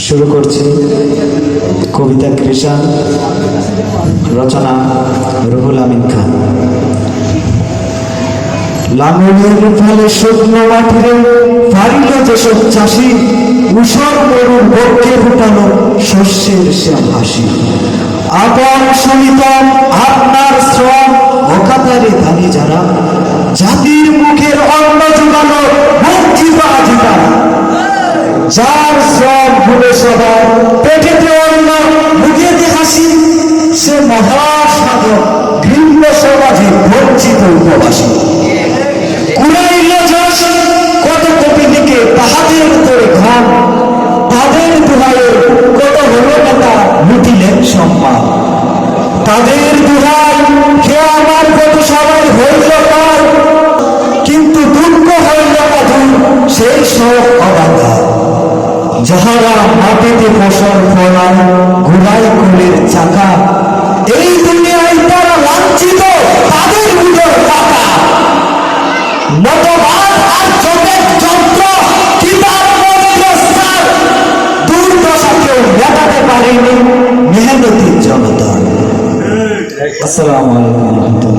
শুরু করছি কবিতা কৃষাণ, রচনা রুহুল আমিন খান। লাঙলের ফলে শুকনো মাটিরে পারিল যেসব চাষি, উষর মরুর বক্ষে ফুটানো শস্যের শ্যাম হাসি। আপন সমিতম আপনার শ্রম অকাতারে ধানি যারা, জাতির মুখের অন্ন যোগানো বঞ্চিত আজিতা। যার শ্রম ভুলে সবার পেটেতে অন্ন মুখেতে হাসি, সে মহাসাধক ভিন্ন সমাজে বঞ্চিত উপবাসী। কুড়াইল যশ কত কবিদিকে তাহাদের উত্তরে ঘন, তাদের দুহায়ে কত হল নেতা লুটিলেন সম্মান। তাদের দুহাই হে আমার কত সবাই হইল পার, কিন্তু দুঃখ হইল মধুর সেই সব অবাধা। যাহারা মাটিতে ফসল ফলায় ঘুরাই কুলের চাকা, এই দুনিয়ায় তারা লাঞ্ছিত তাদের উদর পাকা। মতবাদ আর জগৎ যন্ত্র কিতাব মন্ত্রস্থান, দুর্দশাকেও মেটাতে পারেনি মেহনতির জনতা। আসসালামু আলাইকুম।